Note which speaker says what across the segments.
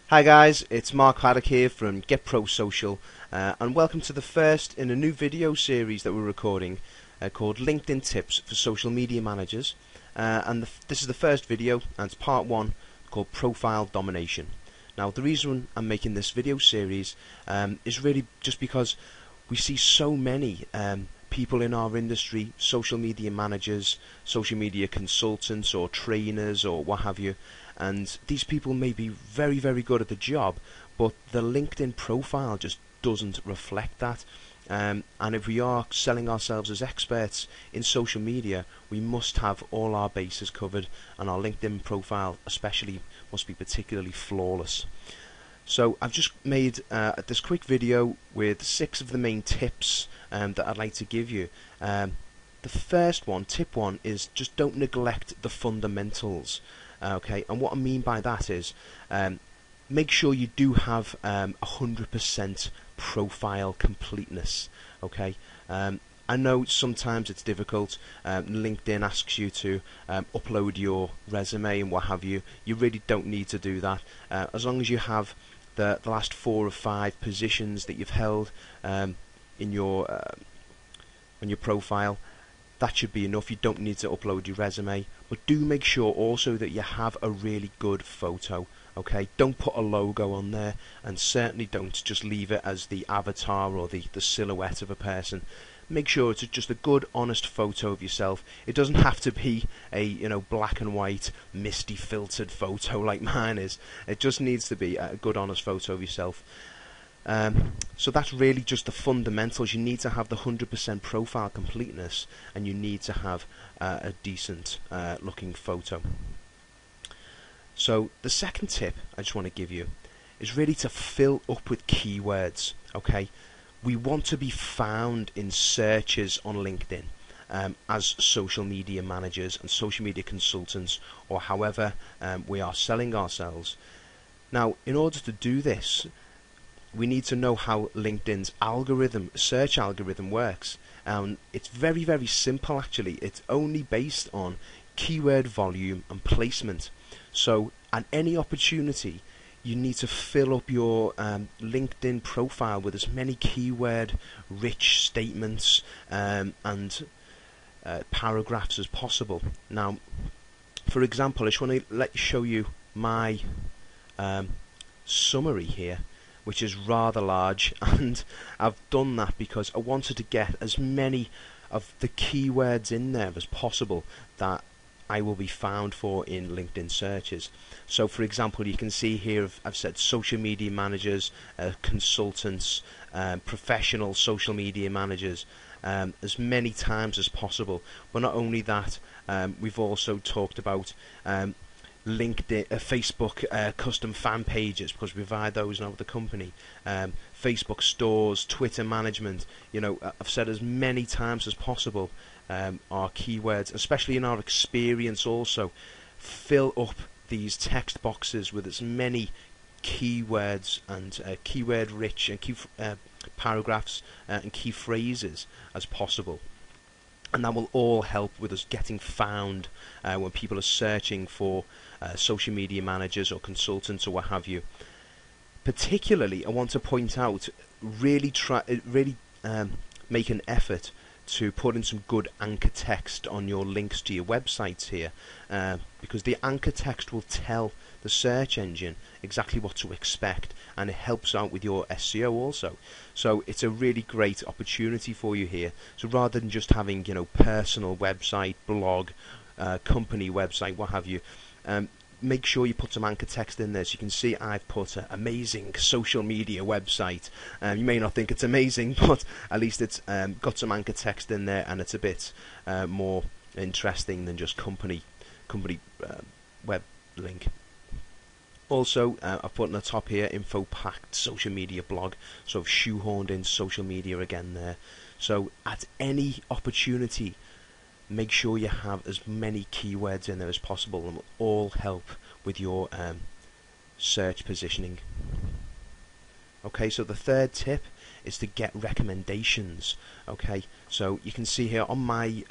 Speaker 1: Hi guys, it's Mark Haddock here from GetProSocial, and welcome to the first in a new video series that we're recording called LinkedIn Tips for Social Media Managers. This is the first video, and it's part one, called Profile Domination. Now, the reason I'm making this video series is really just because we see so many people in our industry, social media managers, social media consultants or trainers or what have you, and these people may be very, very good at the job, but the LinkedIn profile just doesn't reflect that. And if we are selling ourselves as experts in social media, we must have all our bases covered, and our LinkedIn profile especially must be particularly flawless. So I've just made this quick video with 6 of the main tips that I'd like to give you. The first one, tip 1, is just don't neglect the fundamentals. Okay, and what I mean by that is make sure you do have 100% profile completeness. Okay, I know sometimes it's difficult. LinkedIn asks you to upload your resume and what have you. You really don't need to do that. As long as you have the last 4 or 5 positions that you've held in your on your profile, that should be enough. You don't need to upload your resume, but do make sure also that you have a really good photo. Okay, don't put a logo on there, and certainly don't just leave it as the avatar or the silhouette of a person. Make sure it's just a good, honest photo of yourself. It doesn't have to be a black and white, misty filtered photo like mine is. It just needs to be a good, honest photo of yourself. So that's really just the fundamentals. You need to have the 100% profile completeness, and you need to have a decent looking photo. So the second tip I just want to give you is really to fill up with keywords. Okay, we want to be found in searches on LinkedIn as social media managers and social media consultants, or however we are selling ourselves. Now, in order to do this, we need to know how LinkedIn's search algorithm works. It's very, very simple actually. It's only based on keyword volume and placement. So at any opportunity, you need to fill up your LinkedIn profile with as many keyword-rich statements and paragraphs as possible. Now, for example, I just want to show you my summary here, which is rather large, and I've done that because I wanted to get as many of the keywords in there as possible that I will be found for in LinkedIn searches. So for example, you can see here I've said social media managers, consultants, professional social media managers, as many times as possible. But not only that, we've also talked about LinkedIn, Facebook custom fan pages, because we provide those now with the company, Facebook stores, Twitter management. I've said as many times as possible our keywords, especially in our experience. Also, fill up these text boxes with as many keywords and keyword rich and key paragraphs and key phrases as possible. And that will all help with us getting found when people are searching for social media managers or consultants or what have you. Particularly, I want to point out, really make an effort to put in some good anchor text on your links to your websites here, because the anchor text will tell the search engine exactly what to expect, and it helps out with your SEO also. So it's a really great opportunity for you here. So rather than just having personal website, blog, company website, what have you, make sure you put some anchor text in there. So you can see I've put an amazing social media website. You may not think it's amazing, but at least it's got some anchor text in there, and it's a bit more interesting than just company web link. Also, I've put on the top here, info-packed social media blog, so I've shoehorned in social media again there. So at any opportunity, make sure you have as many keywords in there as possible, and will all help with your search positioning. Okay, so the third tip is to get recommendations. Okay, so you can see here on my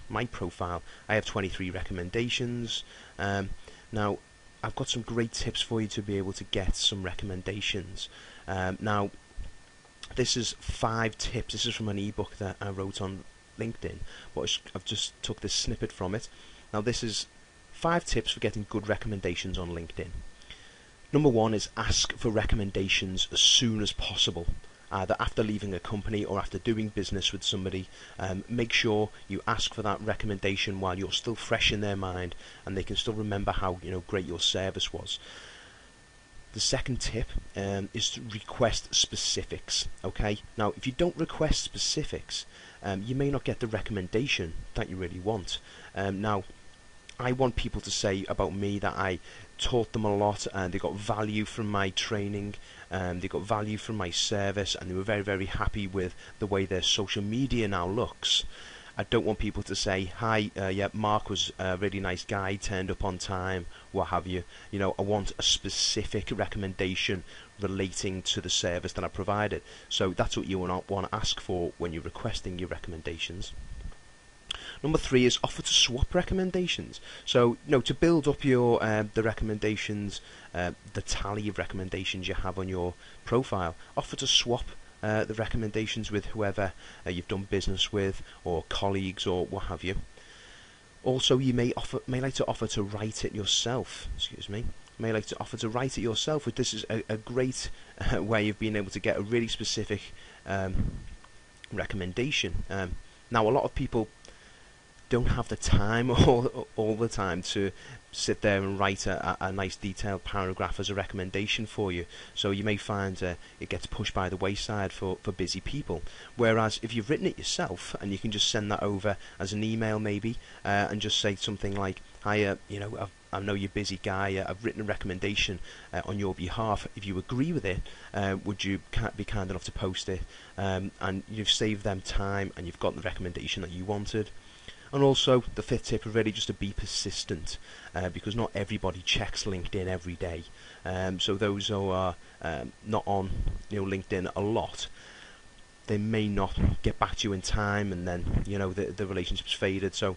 Speaker 1: my profile I have 23 recommendations. Now I've got some great tips for you to be able to get some recommendations. Now, this is 5 tips. This is from an ebook that I wrote on LinkedIn, but I've just took this snippet from it. Now, this is 5 tips for getting good recommendations on LinkedIn. Number 1 is ask for recommendations as soon as possible. Either after leaving a company or after doing business with somebody, make sure you ask for that recommendation while you're still fresh in their mind and they can still remember how great your service was. The second tip is to request specifics. Okay, now if you don't request specifics, you may not get the recommendation that you really want. Now, I want people to say about me that I taught them a lot and they got value from my training, they got value from my service, and they were very, very happy with the way their social media now looks. I don't want people to say, hi, yeah, Mark was a really nice guy, turned up on time, what have you. I want a specific recommendation relating to the service that I provided. So that's what you want to ask for when you're requesting your recommendations. Number 3 is offer to swap recommendations. So, to build up your the recommendations, the tally of recommendations you have on your profile, offer to swap the recommendations with whoever you've done business with, or colleagues, or what have you. Also, you may like to offer to write it yourself. May like to offer to write it yourself. But this is a great way of being able to get a really specific recommendation. Now, a lot of people don't have the time all the time to sit there and write a nice detailed paragraph as a recommendation for you. So you may find it gets pushed by the wayside for busy people. Whereas if you've written it yourself and you can just send that over as an email maybe, and just say something like, hi, I know you're a busy guy, I've written a recommendation on your behalf. If you agree with it, would you be kind enough to post it? And you've saved them time and you've got the recommendation that you wanted. And also, the 5th tip is really just to be persistent, because not everybody checks LinkedIn every day. So those who are not on LinkedIn a lot, they may not get back to you in time, and then the relationship's faded. So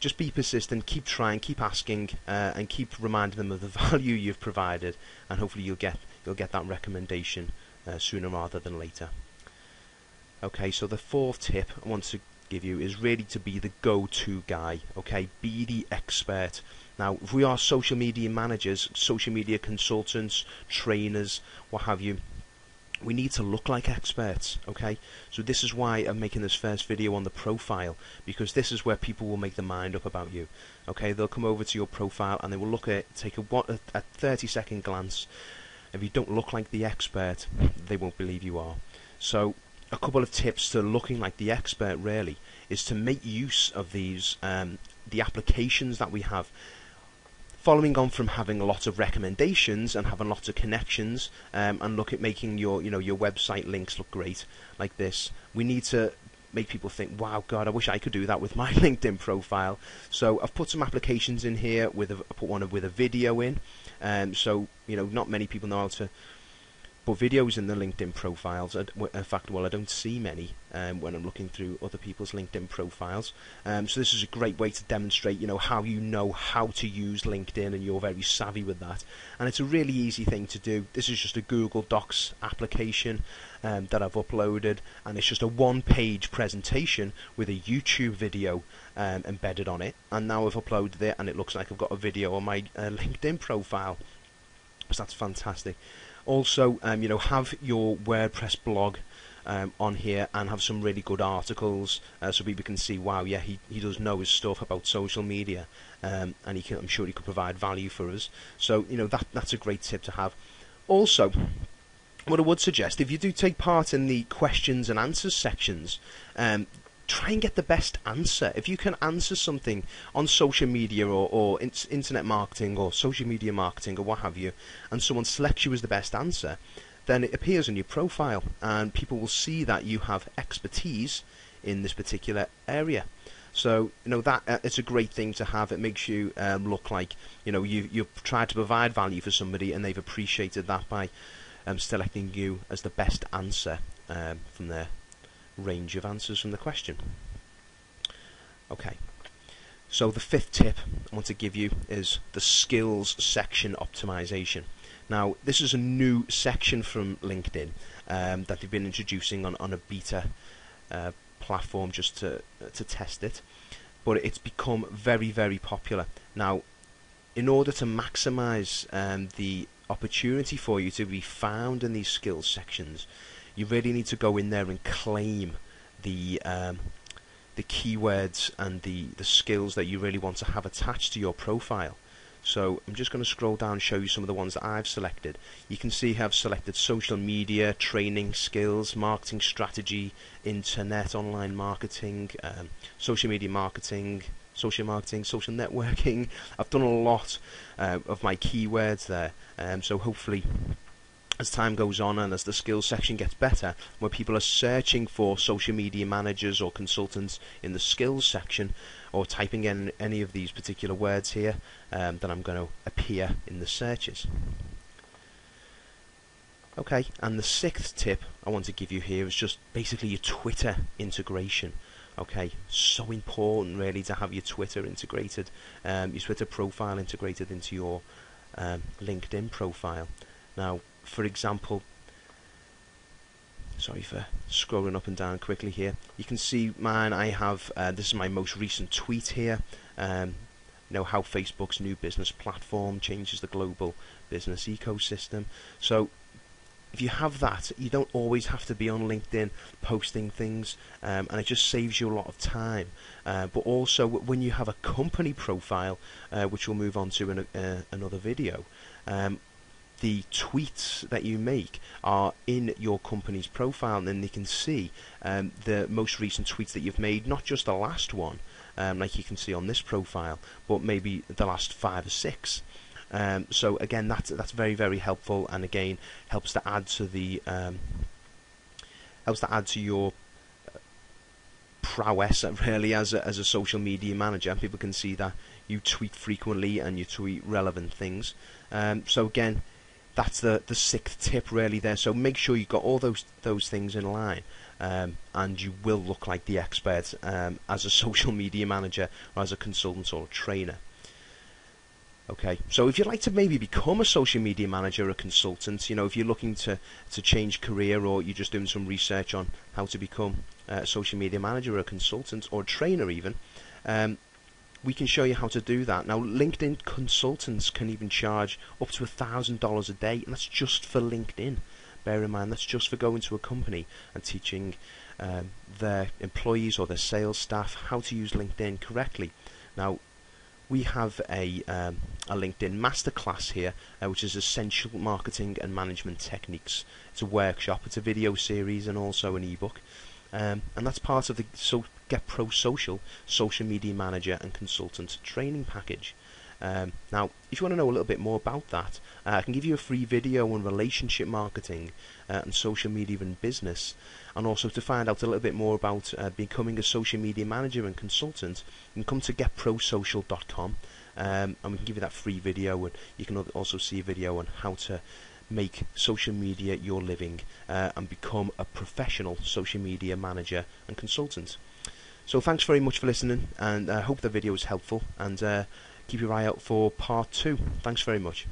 Speaker 1: just be persistent, keep trying, keep asking, and keep reminding them of the value you've provided, and hopefully you'll get that recommendation sooner rather than later. Okay, so the 4th tip I want to give you is really to be the go-to guy. Okay, be the expert. Now, if we are social media managers, social media consultants, trainers, what have you, we need to look like experts. Okay, so this is why I'm making this first video on the profile, because this is where people will make their mind up about you. Okay, they'll come over to your profile and they will look at it, take a 30-second glance. If you don't look like the expert, they won't believe you are. So a couple of tips to looking like the expert really is to make use of these the applications that we have. Following on from having a lot of recommendations and having lots of connections, and look at making your your website links look great like this, we need to make people think, wow, God, I wish I could do that with my LinkedIn profile. So I've put some applications in here I put one with a video in, so not many people know how to put videos in the LinkedIn profiles. In fact, I don't see many when I'm looking through other people's LinkedIn profiles. So this is a great way to demonstrate, how you know how to use LinkedIn and you're very savvy with that. And it's a really easy thing to do. This is just a Google Docs application that I've uploaded, and it's just a 1-page presentation with a YouTube video embedded on it. And now I've uploaded it, and it looks like I've got a video on my LinkedIn profile. So that's fantastic. Also, have your WordPress blog on here and have some really good articles, so people can see, wow, yeah, he does know his stuff about social media, and I'm sure he could provide value for us. So that's a great tip to have. Also, what I would suggest, if you do take part in the questions and answers sections, try and get the best answer. If you can answer something on social media or internet marketing or social media marketing or what have you, and someone selects you as the best answer, then it appears on your profile and people will see that you have expertise in this particular area. So that it's a great thing to have. It makes you look like you've tried to provide value for somebody, and they've appreciated that by selecting you as the best answer from their range of answers from the question. Okay, So the fifth tip I want to give you is the skills section optimization. Now, this is a new section from LinkedIn that they've been introducing on a beta platform just to test it, but it's become very, very popular. Now, in order to maximize the opportunity for you to be found in these skills sections, you really need to go in there and claim the keywords and the skills that you really want to have attached to your profile. So I'm just going to scroll down and show you some of the ones that I've selected. You can see I've selected social media, training skills, marketing strategy, internet, online marketing, social media marketing, social networking. I've done a lot of my keywords there, so hopefully as time goes on and as the skills section gets better, when people are searching for social media managers or consultants in the skills section, or typing in any of these particular words here, then I'm going to appear in the searches. Okay, and the sixth tip I want to give you here is just basically your Twitter integration. Okay, so important really to have your Twitter integrated, your Twitter profile integrated into your LinkedIn profile. Now, for example, sorry for scrolling up and down quickly here. You can see mine. I have this is my most recent tweet here. How Facebook's new business platform changes the global business ecosystem. So if you have that, you don't always have to be on LinkedIn posting things, and it just saves you a lot of time. But also, when you have a company profile, which we'll move on to in another video, the tweets that you make are in your company's profile, and then they can see the most recent tweets that you've made, not just the last one, like you can see on this profile, but maybe the last 5 or 6. So again, that's very, very helpful, and again helps to add to the your prowess really as a social media manager. People can see that you tweet frequently and you tweet relevant things. So again, that's the sixth tip really there. So make sure you've got all those things in line, and you will look like the expert as a social media manager or as a consultant or a trainer. Okay, so if you'd like to maybe become a social media manager or a consultant, if you're looking to change career, or you're just doing some research on how to become a social media manager or a consultant or a trainer even, we can show you how to do that. Now, LinkedIn consultants can even charge up to $1,000 a day, and that's just for LinkedIn. Bear in mind, that's just for going to a company and teaching their employees or their sales staff how to use LinkedIn correctly. Now, we have a LinkedIn masterclass here, which is Essential Marketing and Management Techniques. It's a workshop, it's a video series, and also an ebook. And that's part of the GetProSocial Social Media Manager and Consultant Training Package. Now, if you want to know a little bit more about that, I can give you a free video on relationship marketing and social media and business, and also to find out a little bit more about becoming a social media manager and consultant, you can come to GetProSocial.com, and we can give you that free video, and you can also see a video on how to make social media your living and become a professional social media manager and consultant. So thanks very much for listening, and I hope the video was helpful, and keep your eye out for part 2. Thanks very much.